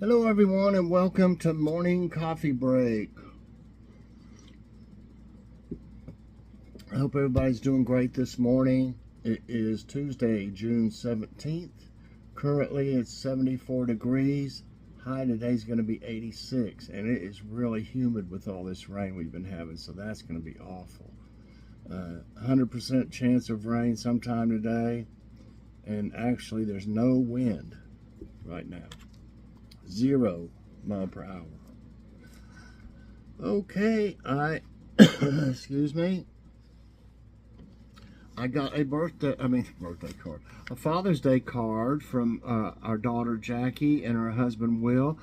Hello everyone and welcome to Morning Coffee Break. I hope everybody's doing great this morning. It is Tuesday, June 17th. Currently it's 74 degrees. High today is going to be 86, and it is really humid with all this rain we've been having, so that's going to be awful. 100% chance of rain sometime today, and actually there's no wind right now. 0 mile per hour. Okay, excuse me. I got a birthday card, a Father's Day card from our daughter Jackie and her husband Will.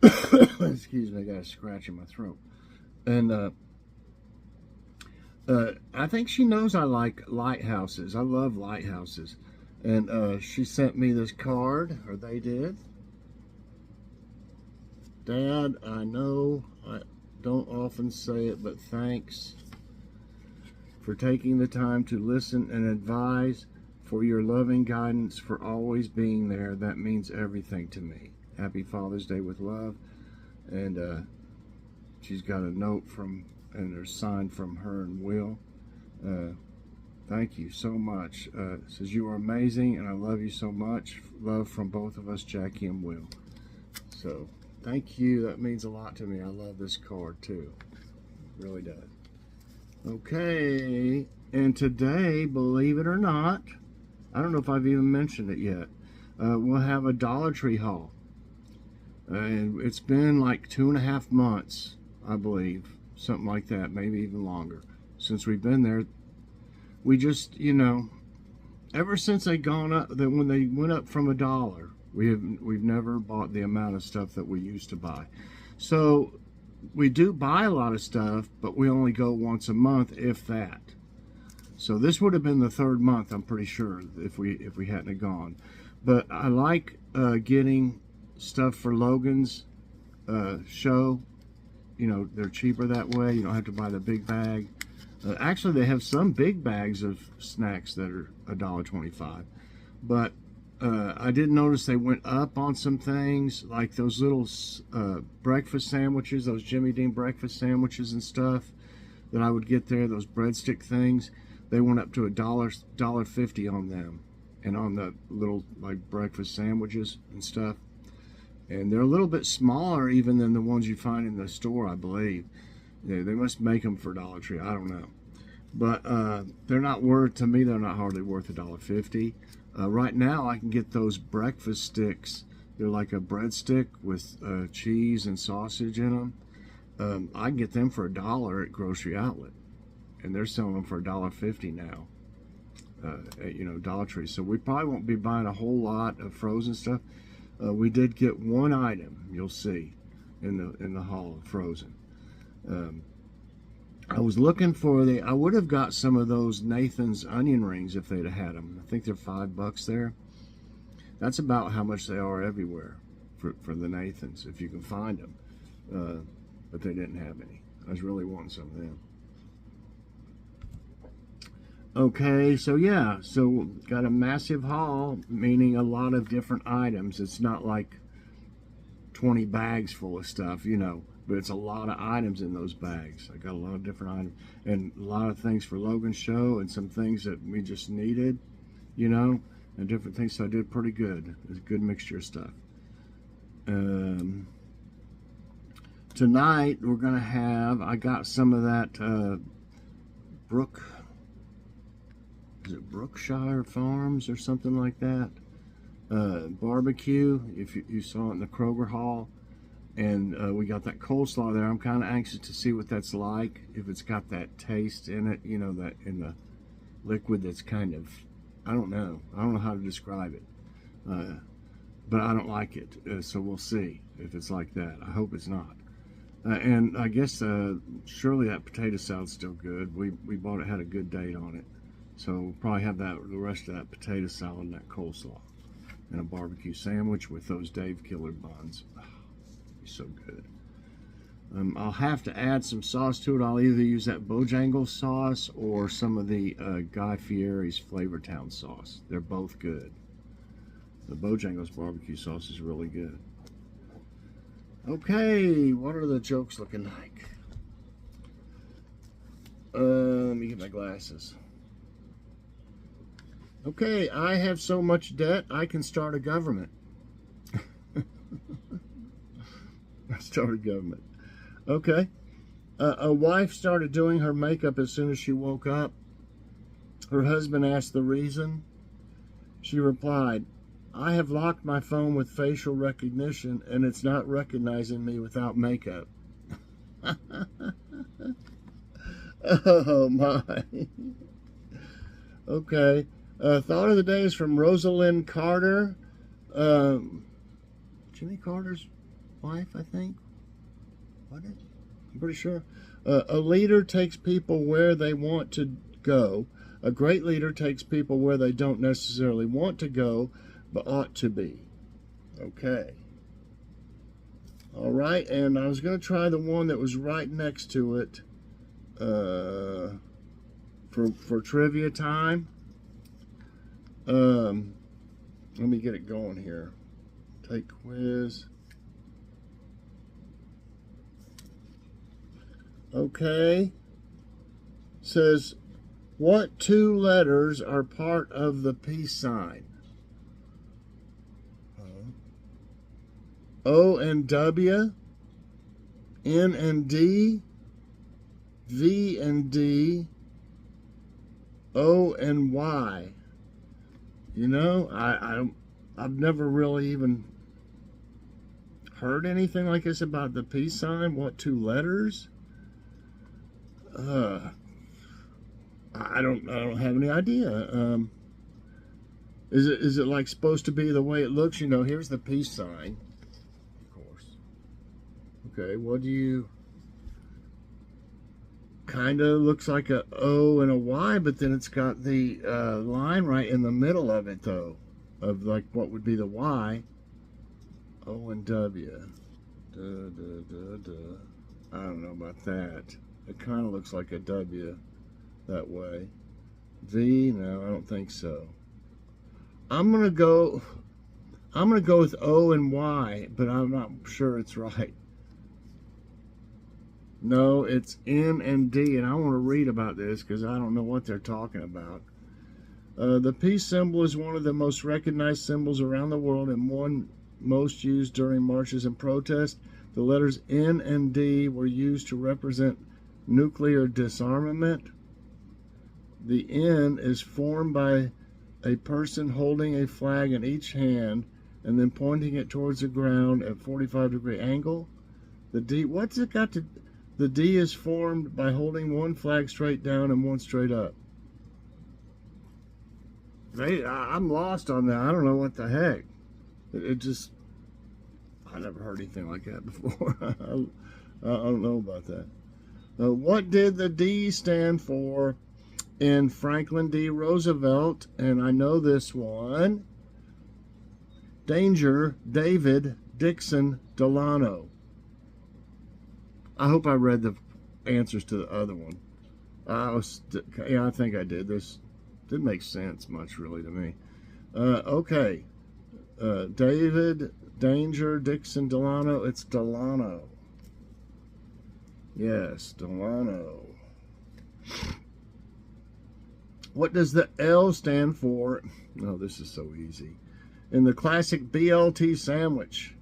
Excuse me, I got a scratch in my throat. And I think she knows I like lighthouses. I love lighthouses. And she sent me this card, or they did. Dad, I know I don't often say it, but thanks for taking the time to listen and advise, for your loving guidance, for always being there. That means everything to me. Happy Father's Day with love. And she's got a note and there's signed from her and Will. Thank you so much. Says you are amazing and I love you so much. Love from both of us, Jackie and Will. So thank you. That means a lot to me. I love this card too. It really does. Okay. And today, believe it or not, I don't know if I've even mentioned it yet, we'll have a Dollar Tree haul. And it's been like 2.5 months, I believe. Something like that. Maybe even longer. Since we've been there. We just, ever since they gone up, when they went up from $1, we've never bought the amount of stuff that we used to buy. So we do buy a lot of stuff, but we only go once a month, if that. So this would have been the 3rd month, I'm pretty sure, if we hadn't have gone. But I like getting stuff for Logan's show. They're cheaper that way. You don't have to buy the big bag. Actually, they have some big bags of snacks that are $1.25. But I did notice they went up on some things, like those little breakfast sandwiches, those Jimmy Dean breakfast sandwiches and stuff that I would get there, those breadstick things. They went up to $1.50 on them, and on the little like breakfast sandwiches and stuff. And they're a little bit smaller even than the ones you find in the store, I believe. Yeah, they must make them for Dollar Tree. I don't know. But they're not worth, to me, they're not hardly worth $1.50. Right now, I can get those breakfast sticks. They're like a breadstick with cheese and sausage in them. I can get them for $1 at Grocery Outlet. And they're selling them for $1.50 now at, Dollar Tree. So we probably won't be buying a whole lot of frozen stuff. We did get one item, you'll see, in the haul of frozen. I was looking for I would have got some of those Nathan's onion rings if they'd have had them. I think they're $5 there. That's about how much they are everywhere for the Nathans, if you can find them. But they didn't have any. I was really wanting some of them. Okay, so yeah, so got a massive haul, meaning a lot of different items. It's not like 20 bags full of stuff, but it's a lot of items in those bags. I got a lot of different items and a lot of things for Logan's show and some things that we just needed, and different things. So I did pretty good. It's a good mixture of stuff. Tonight we're gonna have, I got some of that Brookshire Farms or something like that, barbecue, if you saw it in the Kroger haul. And we got that coleslaw there. I'm kind of anxious to see what that's like, if it's got that taste in it, that in the liquid that's kind of, I don't know how to describe it, but I don't like it, so we'll see if it's like that. I hope it's not. And I guess surely that potato salad's still good. We bought it, had a good date on it, so we'll probably have the rest of that potato salad and that coleslaw and a barbecue sandwich with those Dave Killer buns. So good. I'll have to add some sauce to it. I'll either use that Bojangles sauce or some of the Guy Fieri's Flavortown sauce. They're both good. The Bojangles barbecue sauce is really good. Okay, what are the jokes looking like? Let me get my glasses. Okay, I have so much debt, I can start a government. Start a government. Okay. A wife started doing her makeup as soon as she woke up. Her husband asked the reason. She replied, I have locked my phone with facial recognition and it's not recognizing me without makeup. Oh my. Okay. Thought of the day is from Rosalind Carter. Jimmy Carter's wife, I think. What is it? I'm pretty sure. A leader takes people where they want to go. A great leader takes people where they don't necessarily want to go, but ought to be. Okay. All right, and I was going to try the one that was right next to it for trivia time. Let me get it going here. Take quiz. Okay. Says, what two letters are part of the peace sign? O and W, N and D, V and D, O and Y. You know, I've never really even heard anything like this about the peace sign. What two letters? I don't have any idea. Is it like supposed to be the way it looks? You know, here's the peace sign. Of course. Okay, what do you... Kind of looks like a O and a Y, but then it's got the line right in the middle of it, though, of like what would be the Y. O and W. I don't know about that. It kind of looks like a W that way. V, no, I don't think so. I'm gonna go with O and Y, but I'm not sure it's right. No, it's N and D, and I want to read about this because I don't know what they're talking about. The peace symbol is one of the most recognized symbols around the world and one most used during marches and protests. The letters N and D were used to represent nuclear disarmament. The N is formed by a person holding a flag in each hand and then pointing it towards the ground at 45-degree angle. The D, what's it got to... The D is formed by holding one flag straight down and one straight up. I'm lost on that. I don't know what the heck. It just... I never heard anything like that before. I don't know about that. What did the D stand for in Franklin D. Roosevelt? And I know this one. Danger, David, Dixon, Delano. I hope I read the answers to the other one. Yeah, I think I did. This didn't make sense much, really, to me. Okay. David, Danger, Dixon, Delano. It's Delano. Yes, Delano. What does the L stand for? Oh, this is so easy. In the classic BLT sandwich.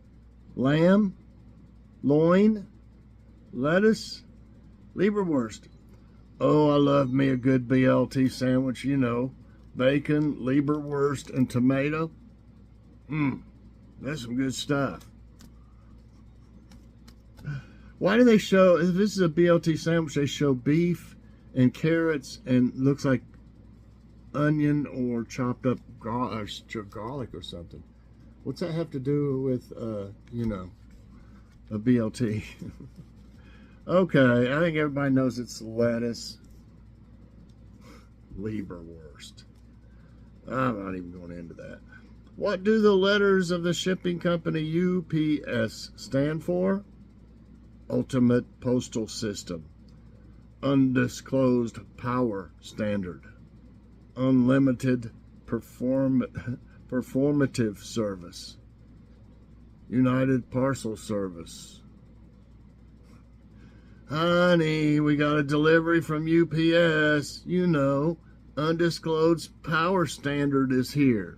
Lamb, loin, lettuce, Leberwurst. Oh, I love me a good BLT sandwich, you know. Bacon, Leberwurst, and tomato. That's some good stuff. Why do they show, if this is a BLT sandwich, they show beef and carrots and looks like onion or chopped up garlic or something? What's that have to do with, you know, a BLT? Okay, I think everybody knows it's lettuce. Leberwurst. I'm not even going into that. What do the letters of the shipping company UPS stand for? Ultimate Postal System. Undisclosed Power Standard. Unlimited Performative Service. United Parcel Service. Honey, we got a delivery from UPS. You know, undisclosed power standard is here.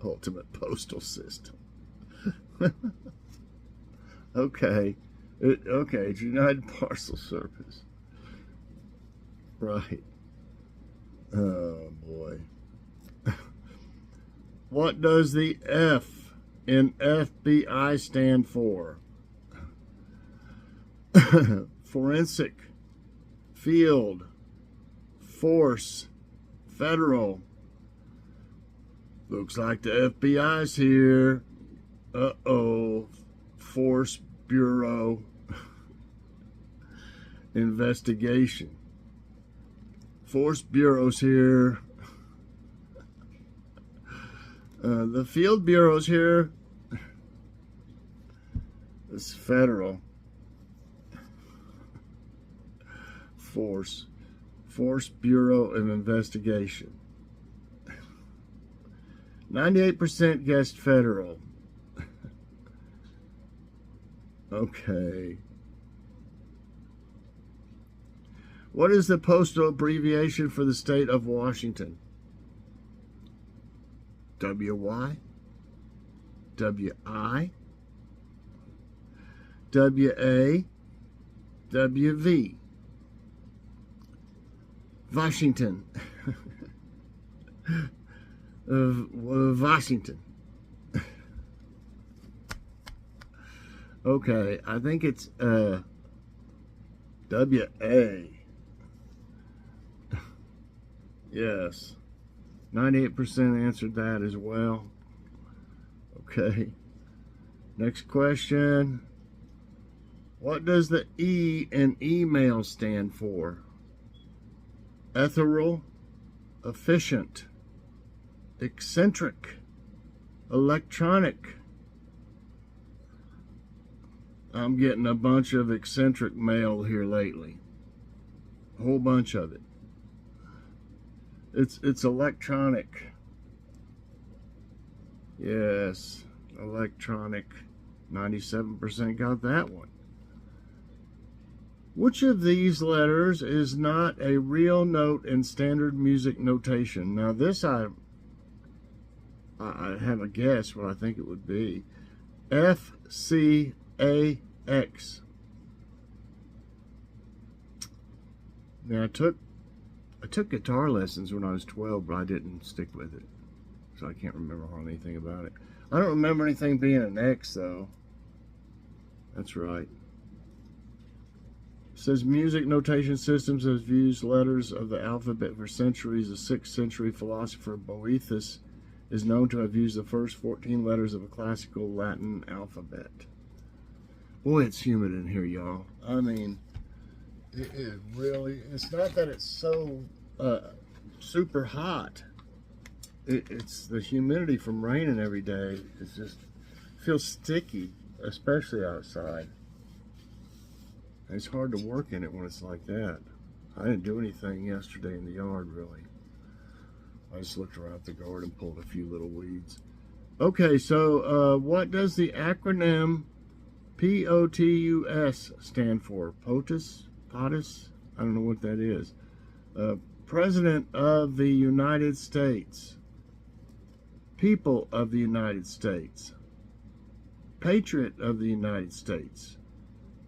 Ultimate postal system. Okay. Okay, it's United Parcel Service. Right. Oh, boy. What does the F in FBI stand for? Forensic, field, force, federal. Looks like the FBI's here. Uh-oh. Force Bureau investigation. Force Bureau's here. The Field Bureau's here. It's federal. Force Bureau of Investigation. 98% guessed federal. Okay. What is the postal abbreviation for the state of Washington? WY? WI? WA? WV? Washington. Washington. Okay, I think it's WA. Yes. 98% answered that as well. Okay. Next question. What does the E in email stand for? Ethereal, efficient, eccentric, electronic. I'm getting a bunch of eccentric mail here lately. A whole bunch of it. It's electronic. Yes, electronic. 97% got that one. Which of these letters is not a real note in standard music notation? Now this I have a guess what I think it would be. F, C, A, X. Now I took guitar lessons when I was 12, but I didn't stick with it. So I can't remember hardly anything about it. I don't remember anything being an X though. That's right. It says music notation systems have used letters of the alphabet for centuries. The 6th century philosopher Boethius is known to have used the first 14 letters of a classical Latin alphabet. Boy, it's humid in here, y'all. I mean, it really, it's not that it's so super hot. It's the humidity from raining every day. It's just feels sticky, especially outside. It's hard to work in it when it's like that. I didn't do anything yesterday in the yard, really. I just looked around the garden and pulled a few little weeds. Okay, so what does the acronym POTUS stand for? POTUS? POTUS? I don't know what that is. President of the United States. People of the United States. Patriot of the United States.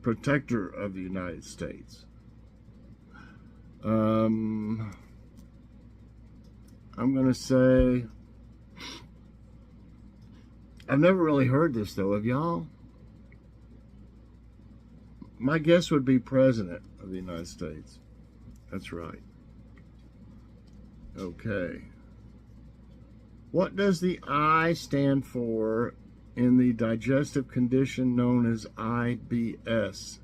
Protector of the United States. I'm going to say, I've never really heard this though. Have y'all? My guess would be President of the United States. That's right. Okay. What does the I stand for in the digestive condition known as IBS?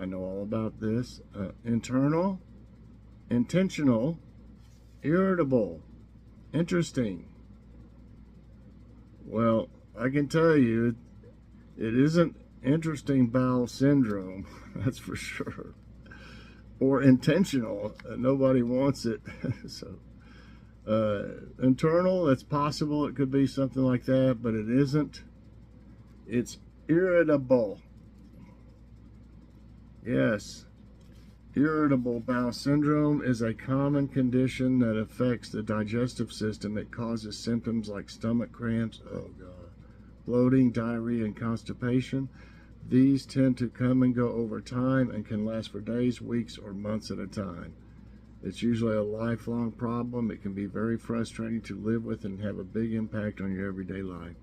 I know all about this. Internal, intentional, irritable, interesting. Well, I can tell you, it isn't interesting bowel syndrome, that's for sure. Or intentional. Nobody wants it. So Internal, it's possible it could be something like that, but it isn't. It's irritable. Yes. Irritable bowel syndrome is a common condition that affects the digestive system. It causes symptoms like stomach cramps, oh God, bloating, diarrhea, and constipation. These tend to come and go over time and can last for days, weeks, or months at a time. It's usually a lifelong problem. It can be very frustrating to live with and have a big impact on your everyday life.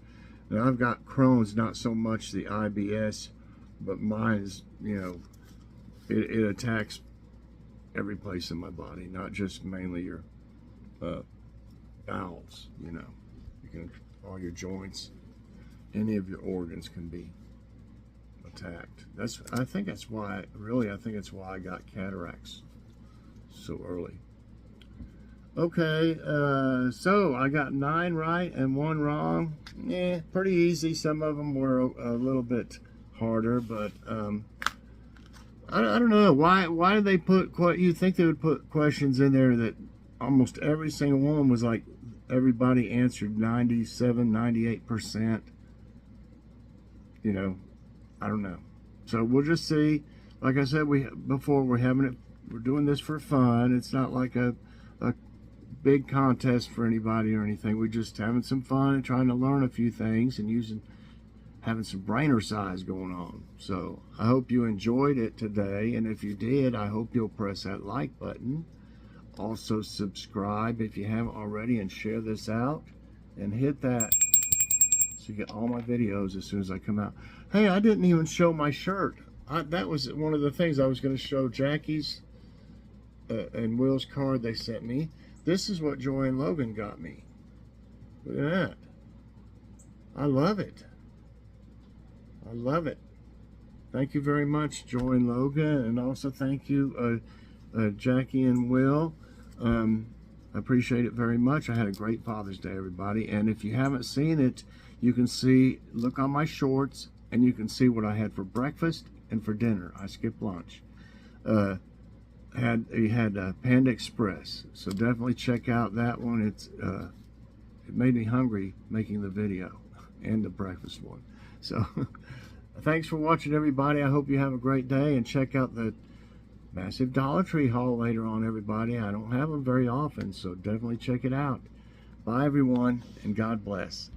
Now, I've got Crohn's, not so much the IBS, but mine is, you know, it attacks every place in my body, not just mainly your bowels, you know. You can, all your joints, any of your organs can be attacked. I think that's why I got cataracts so early. Okay, so I got 9 right and 1 wrong. Yeah, pretty easy. Some of them were a little bit harder, but I don't know why did they put you think they would put questions in there that almost every single one was like everybody answered 97, 98%. You know, I don't know. So we'll just see. Like I said before, we're doing this for fun. It's not like a big contest for anybody or anything. We're just having some fun and trying to learn a few things and having some brain exercise going on. So I hope you enjoyed it today, and if you did, I hope you'll press that like button. Also subscribe if you haven't already, and share this out, and hit that so you get all my videos as soon as I come out. Hey, I didn't even show my shirt. That was one of the things I was going to show. Jackie's and Will's card they sent me. This is what Joy and Logan got me. Look at that. I love it. I love it. Thank you very much, Joy and Logan, and also thank you, Jackie and Will. I appreciate it very much. I had a great Father's Day, everybody. And if you haven't seen it, you can look on my shorts, and you can see what I had for breakfast and for dinner. I skipped lunch. He had Panda Express, so definitely check out that one. It made me hungry making the video and the breakfast one. So thanks for watching, everybody. I hope you have a great day, and check out the massive Dollar Tree haul later on, everybody. I don't have them very often, so definitely check it out. Bye, everyone, and God bless.